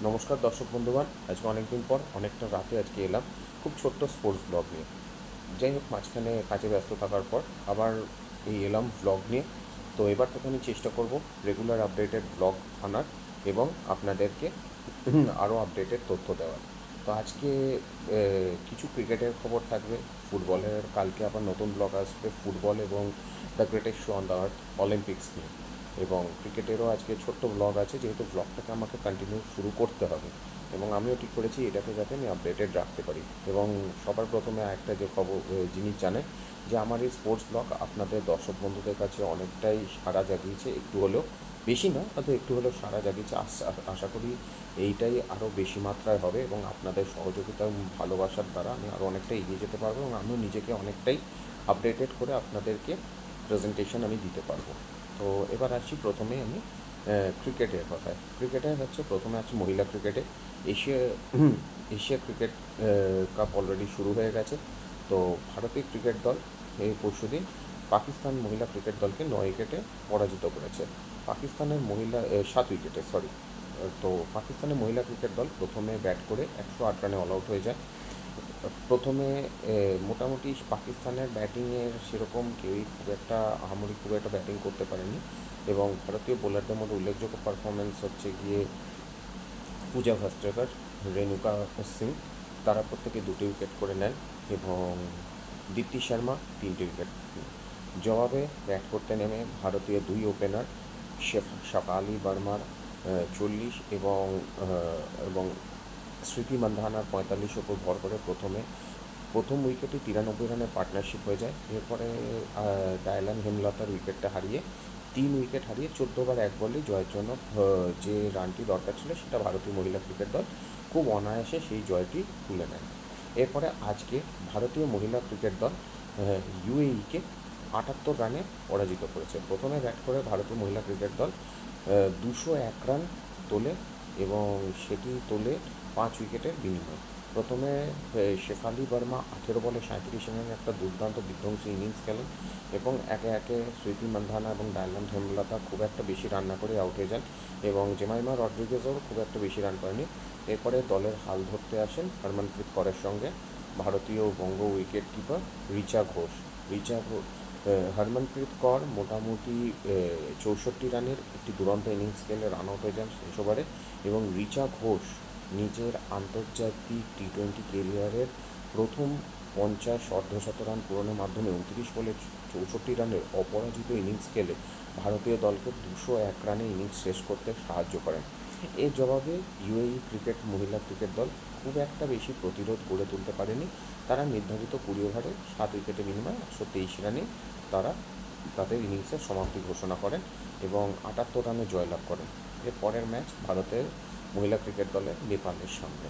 নমস্কার দর্শক বন্ধুগণ, আজকে অনেকদিন পর অনেকটা রাতে আজকে এলাম খুব ছোট্ট স্পোর্টস ব্লগ নিয়ে। যাই হোক, মাঝখানে কাজে ব্যস্ত থাকার পর আবার এলাম ব্লগ নিয়ে। তো এবার থেকে আমি চেষ্টা করব রেগুলার আপডেটেড ব্লগ আনার এবং আপনাদেরকে আরও আপডেটেড তথ্য দেওয়ার। তো আজকে কিছু ক্রিকেটের খবর থাকবে, ফুটবলের কালকে আবার নতুন ব্লগ আসবে ফুটবল এবং the greatest show on the earth Olympics নিয়ে, এবং ক্রিকেটেরও আজকে ছোট্ট ব্লগ আছে, যেহেতু ব্লগটাকে আমাকে কন্টিনিউ শুরু করতে হবে এবং আমিও ঠিক করেছি এটাকে যাতে আমি আপডেটেড রাখতে পারি। এবং সবার প্রথমে একটা যে খবর জিনিস জানে যে আমার এই স্পোর্টস ব্লগ আপনাদের দর্শক বন্ধুদের কাছে অনেকটাই সাড়া জাগিয়েছে, একটু হলেও, বেশি না হয়তো একটু হলেও সাড়া জাগিয়েছে। আশা করি এইটাই আরও বেশি মাত্রায় হবে এবং আপনাদের সহযোগিতা এবং ভালোবাসার দ্বারা আমি আরও অনেকটা এগিয়ে যেতে পারবো এবং আমিও নিজেকে অনেকটাই আপডেটেড করে আপনাদেরকে প্রেজেন্টেশন আমি দিতে পারবো। তো এবার আসছি প্রথমে আমি ক্রিকেটের কথায়। ক্রিকেটে হচ্ছে প্রথমে আছে মহিলা ক্রিকেটে Asia Asia cricket cup already শুরু হয়ে গেছে। তো ভারতীয় ক্রিকেট দল এই পরশুদিন পাকিস্তান মহিলা ক্রিকেট দলকে 9 উইকেটে পরাজিত করেছে। পাকিস্তানের মহিলা 7 উইকেটে, সরি। তো পাকিস্তানের মহিলা ক্রিকেট দল প্রথমে ব্যাট করে 108 রানে অল আউট হয়ে যায়। প্রথমে মোটামুটি পাকিস্তানের ব্যাটিংয়ের সেরকম কেউই খুব একটা আহামরি খুব একটা ব্যাটিং করতে পারেনি এবং ভারতীয় বোলারদের মধ্যে উল্লেখযোগ্য পারফরমেন্স হচ্ছে গিয়ে পূজা ভাস্ট্রেকর, রেণুকা সিং, তারা প্রত্যেকে 2টি উইকেট করে নেন এবং দীপ্তি শর্মা 3টি উইকেট। জবাবে ব্যাট করতে নেমে ভারতীয় দুই ওপেনার শেফালি বর্মার 40 এবং স্মৃতি মান্ধানার 45 ওপর ভর করে প্রথম উইকেটে 93 রানের পার্টনারশিপ হয়ে যায়। এরপরে ডায়লান হেমলতার উইকেটটা হারিয়ে 3 উইকেট হারিয়ে 14 ওভার 1 বলেই জয়ের জন্য যে রানটি দরকার ছিল সেটা ভারতীয় মহিলা ক্রিকেট দল খুব অনায়াসে সেই জয়টি তুলে নেয়। এরপরে আজকে ভারতীয় মহিলা ক্রিকেট দল ইউএইকে 78 রানে পরাজিত করেছে। প্রথমে ব্যাট করে ভারতীয় মহিলা ক্রিকেট দল 201 রান তোলে এবং সেটি তোলে 5 উইকেটের বিনিময়ে। প্রথমে শেফালি বর্মা 18 বলে 37 রানের একটা দুর্দান্ত বিধ্বংসী ইনিংস খেলেন এবং একে একে স্মৃতি মান্ধানা এবং ডায়লান হেমলতা খুব একটা বেশি রান না করে আউট হয়ে যান এবং জেমাইমা রড্রিগেজও খুব একটা বেশি রান করেনি। এরপরে দলের হাল ধরতে আসেন হরমনপ্রীত করের সঙ্গে ভারতীয় বঙ্গ উইকেট কিপার রিচা ঘোষ। হরমনপ্রীত কর মোটামুটি 64 রানের একটি দুরন্ত ইনিংস খেলে রান আউট হয়ে যান শেষ ওভারে এবং রিচা ঘোষ নিজের আন্তর্জাতিক টি-20 কেরিয়ারের প্রথম 50 অর্ধশত রান পূরণের মাধ্যমে 29 বলে 64 রানের অপরাজিত ইনিংস খেলে ভারতীয় দলকে 201 রানে ইনিংস শেষ করতে সাহায্য করেন। এর জবাবে মহিলা ক্রিকেট দল খুব একটা বেশি প্রতিরোধ গড়ে তুলতে পারেনি। তারা নির্ধারিত 20 ওভারে 7 উইকেটের বিনিময়ে 123 রানে তারা তাদের ইনিংসের সমাপ্তি ঘোষণা করেন এবং 78 রানে জয়লাভ করেন। এর পরের ম্যাচ ভারতের মহিলা ক্রিকেট দলের নেপালের সঙ্গে।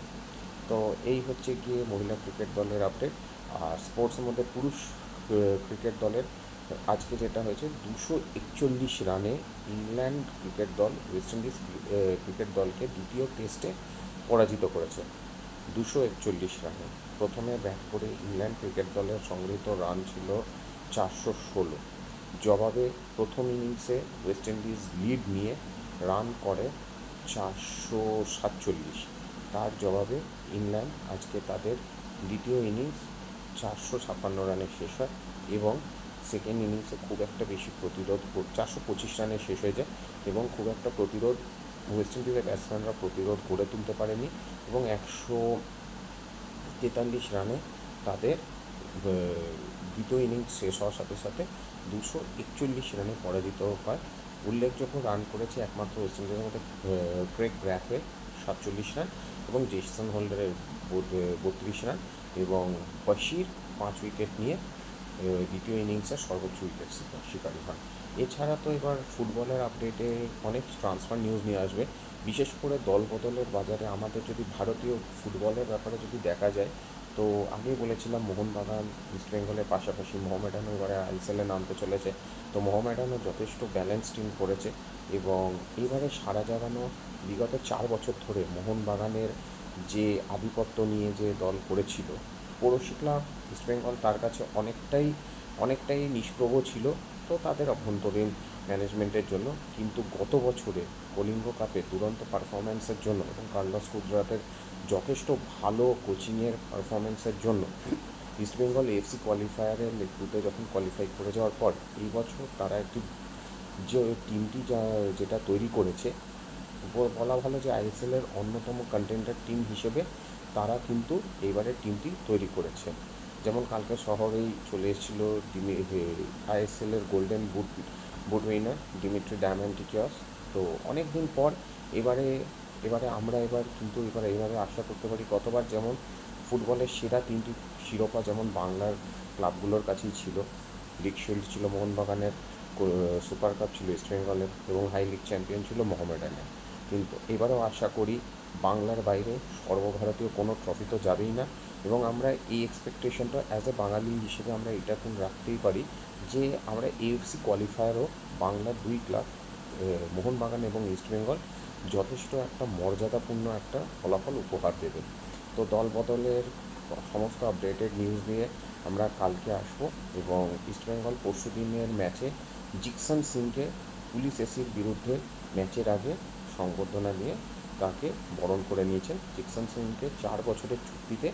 তো এই হচ্ছে গিয়ে মহিলা ক্রিকেট দলের আপডেট। আর স্পোর্টসের মধ্যে পুরুষ ক্রিকেট দলের আজকে যেটা হয়েছে, 241 রানে ইংল্যান্ড ক্রিকেট দল ওয়েস্ট ইন্ডিজ ক্রিকেট দলকে দ্বিতীয় টেস্টে পরাজিত করেছে 241 রানে। প্রথমে ব্যাট করে ইংল্যান্ড ক্রিকেট দলের সংগৃহীত রান ছিল 416। জবাবে প্রথম ইনিংসে ওয়েস্ট ইন্ডিজ লিড নিয়ে রান করে 447। তার জবাবে ইংল্যান্ড আজকে তাদের দ্বিতীয় ইনিংস 456 রানে শেষ হয় এবং সেকেন্ড ইনিংসে খুব একটা বেশি প্রতিরোধ 425 রানে শেষ হয়ে যায় এবং খুব একটা প্রতিরোধ ওয়েস্ট ইন্ডিজের ব্যাটসম্যানরা প্রতিরোধ গড়ে তুলতে পারেনি এবং 143 রানে তাদের দ্বিতীয় ইনিংস শেষ হওয়ার সাথে সাথে 241 রানে পরাজিত হয়। উল্লেখযোগ্য রান করেছে একমাত্র ওয়েস্ট ইন্ডিজের মধ্যে ক্রেগ ব্র্যাথওয়ে 47 রান এবং জেসন হোল্ডারের 32 রান এবং বশির 5 উইকেট নিয়ে দ্বিতীয় ইনিংসের সর্বোচ্চ উইকেট শিকারী হন। এছাড়া তো এবার ফুটবলের আপডেটে অনেক ট্রান্সফার নিউজ নিয়ে আসবে, বিশেষ করে দল বদলের বাজারে আমাদের যদি ভারতীয় ফুটবলের ব্যাপারে যদি দেখা যায়, তো আগেই বলেছিলাম মোহনবাগান ইস্ট বেঙ্গলের পাশাপাশি মোহামেডানও এবারে আইএসএলে নামতে চলেছে। তো মোহামেডানও যথেষ্ট ব্যালেন্স টিম করেছে এবং এইবারে সারা জাগানো বিগত 4 বছর ধরে মোহনবাগানের যে আধিপত্য নিয়ে যে দল করেছিল পড়শি ক্লাব ইস্টবেঙ্গল, তার কাছে অনেকটাই নিষ্প্রভ ছিল। তো তাদের অভ্যন্তরীণ ম্যানেজমেন্টের জন্য, কিন্তু গত বছরে কলিঙ্গ কাপে দুরন্ত পারফরম্যান্সের জন্য এবং কার্লোস গুজরাতের যথেষ্ট ভালো কোচিংয়ের পারফরম্যান্সের জন্য ইস্টবেঙ্গল এএফসি কোয়ালিফায়ারের গ্রুপে যখন কোয়ালিফাই করে যাওয়ার পর এই বছর তারা একটি যে টিমটি যেটা তৈরি করেছে, বলা ভালো যে আইএসএলের অন্যতম কন্টেন্ডার টিম হিসেবে তারা কিন্তু এইবারের টিমটি তৈরি করেছে। যেমন কালকে শহরেই চলে এসেছিলো আইএসএলের গোল্ডেন বুট উইনার দিমিত্রি ডায়ামান্টিকিয়াস। তো অনেক দিন পর এবারে এবারে আমরা এইভাবে আশা করতে পারি, গতবার যেমন ফুটবলের সেরা তিনটি শিরোপা যেমন বাংলার ক্লাবগুলোর কাছেই ছিল, লিগ শিল্ড ছিল মোহনবাগানের, সুপার কাপ ছিল ইস্টবেঙ্গলের এবং হাই লিগ চ্যাম্পিয়ন ছিল মোহামেডানের। কিন্তু এবারেও আশা করি বাংলার বাইরে সর্বভারতীয় কোনো ট্রফি তো যাবেই না, এবং আমরা এই এক্সপেকটেশনটা অ্যাজ এ বাঙালি হিসেবে আমরা এটা এখন রাখতেই পারি যে আমরা এএফসি কোয়ালিফায়ারও বাংলার দুই ক্লাব মোহনবাগান এবং ইস্টবেঙ্গল যথেষ্ট একটা মর্যাদাপূর্ণ একটা ফলাফল উপহার দেবে। তো দল বদলের সমস্ত আপডেটেড নিউজ নিয়ে আমরা কালকে আসবো, এবং ইস্টবেঙ্গল পরশু দিনের ম্যাচে জিকসন সিংকে পুলিশ এসির বিরুদ্ধে ম্যাচের আগে সংবর্ধনা নিয়ে তাকে বরণ করে নিয়েছেন। জিকসন সিংকে 4 বছরের চুক্তিতে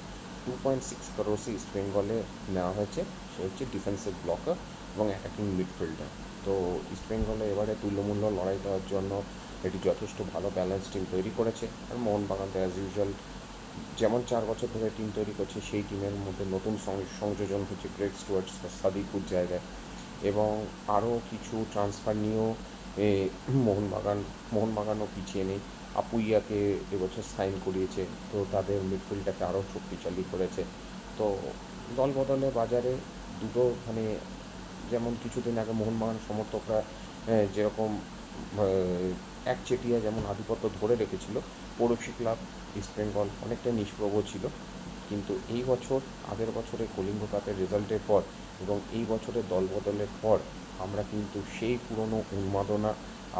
2.6 করোড়ে ইস্টবেঙ্গলে নেওয়া হয়েছে। সে হচ্ছে ডিফেন্সিভ ব্লকার এবং অ্যাটাকিং মিডফিল্ডার। তো ইস্টবেঙ্গলে এবারে তুল্যমূল্য লড়াই দেওয়ার জন্য এটি যথেষ্ট ভালো ব্যালেন্স টিম তৈরি করেছে। আর মোহনবাগান তো অ্যাজ ইউজুয়াল যেমন 4 বছর ধরে টিম তৈরি করছে, সেই টিমের মধ্যে নতুন সংযোজন হচ্ছে গ্রেগ স্টুয়ার্ট সাদিকুর জায়গায়, এবং আরও কিছু ট্রান্সফার নিয়েও মোহনবাগানও পিছিয়ে নেই। আপুইয়াকে এবছর সাইন করিয়েছে, তো তাদের মিডফিল্ডটাকে আরও শক্তিশালী করেছে। তো দল বদলে বাজারে দুটো যেমন কিছুদিন আগে মোহনবাগান সমর্থকরা যেরকম একচেটিয়া যেমন আধিপত্য ধরে রেখেছিল, পড়োশি ক্লাব ইস্টবেঙ্গল অনেকটা নিষ্প্রভ ছিল। কিন্তু এই বছর আগের বছরে কলিঙ্গ কাপের রেজাল্টের পর এবং এই বছরের দল বদলের পর আমরা কিন্তু সেই পুরনো উন্মাদনা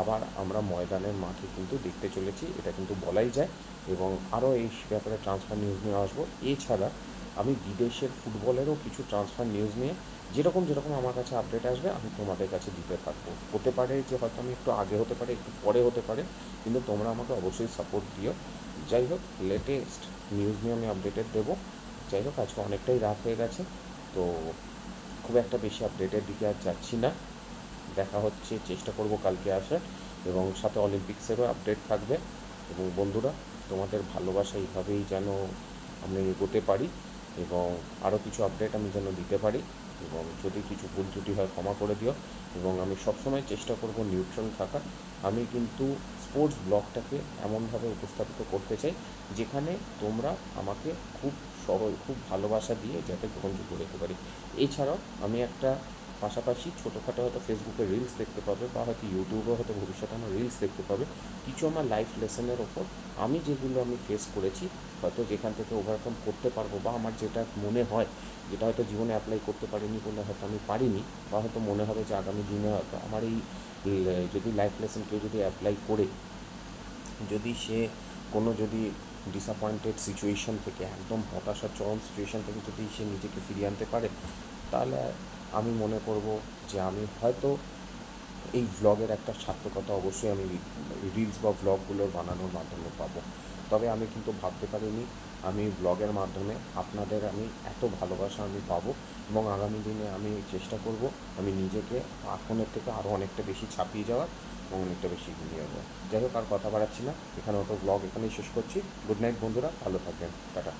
আবার আমরা ময়দানের মাঠে কিন্তু দেখতে চলেছি, এটা কিন্তু বলাই যায়। এবং আরও এই ব্যাপারে ট্রান্সফার নিউজ নিয়ে আসবো। এছাড়া আমি বিদেশের ফুটবলেরও কিছু ট্রান্সফার নিউজ নিয়ে যেরকম আমার কাছে আপডেট আসবে আমি তোমাদের কাছে দিতে থাকবো। হতে পারে যে হয়তো আমি একটু আগে হতে পারে, একটু পরে হতে পারে, কিন্তু তোমরা আমাকে অবশ্যই সাপোর্ট দিও। যাই হোক, লেটেস্ট নিউজ নিয়ে আমি আপডেটেড দেবো। যাই হোক, আজকে অনেকটাই রাত হয়ে গেছে, তো খুব একটা বেশি আপডেটের দিকে আর যাচ্ছি না। দেখা হচ্ছে, চেষ্টা করব কালকে আসার, এবং সাথে অলিম্পিক্সেরও আপডেট থাকবে। এবং বন্ধুরা, তোমাদের ভালোবাসা এইভাবেই যেন আমি এগোতে পারি এবং আরও কিছু আপডেট আমি যেন দিতে পারি, এবং যদি কিছু ভুল ত্রুটি হয় ক্ষমা করে দিও। এবং আমি সবসময় চেষ্টা করব নিউট্রাল থাকার। আমি কিন্তু স্পোর্টস ব্লগটাকে এমনভাবে উপস্থাপিত করতে চাই যেখানে তোমরা আমাকে খুব ভালোবাসা দিয়ে যাতে গ্রহণযোগ্য করতে পারি। এছাড়াও আমি একটা পাশাপাশি ছোটোখাটো হয়তো ফেসবুকে রিলস দেখতে পাবে, বা হয়তো ইউটিউবেও হয়তো ভবিষ্যতে আমার রিলস দেখতে পাবে কিছু আমার লাইফ লেসনের ওপর, যেগুলো আমি ফেস করেছি, হয়তো যেখান থেকে ওভারকাম করতে পারবো, বা আমার যেটা মনে হয় যেটা হয়তো জীবনে অ্যাপ্লাই করতে পারিনি বলে হয়তো আমি পারিনি, বা হয়তো মনে হবে যে আগামী দিনে হয়তো আমার এই যদি লাইফ লেসন কেউ যদি অ্যাপ্লাই করে, যদি সে যদি ডিসঅ্যাপয়েন্টেড সিচুয়েশান থেকে, একদম হতাশার চরম সিচুয়েশান থেকে যদি সে নিজেকে ফিরিয়ে আনতে পারে, তাহলে আমি মনে করব যে আমি হয়তো এই ভ্লগের একটা সার্থকতা অবশ্যই আমি রিলস বা ভ্লগগুলোর বানানোর মাধ্যমে পাবো। তবে আমি কিন্তু ভাবতে পারিনি আমি ভ্লগের মাধ্যমে আপনাদের আমি এত ভালোবাসা আমি পাবো, এবং আগামী দিনে আমি চেষ্টা করব আমি নিজেকে এখনের থেকে আরও অনেকটা বেশি ছাপিয়ে যাওয়ার এবং অনেকটা বেশি এগিয়ে যাওয়ার। যাই হোক, আর কথা বাড়াচ্ছি না, এখানে অত ভ্লগ এখানেই শেষ করছি। গুড নাইট বন্ধুরা, ভালো থাকবেন, টাটা।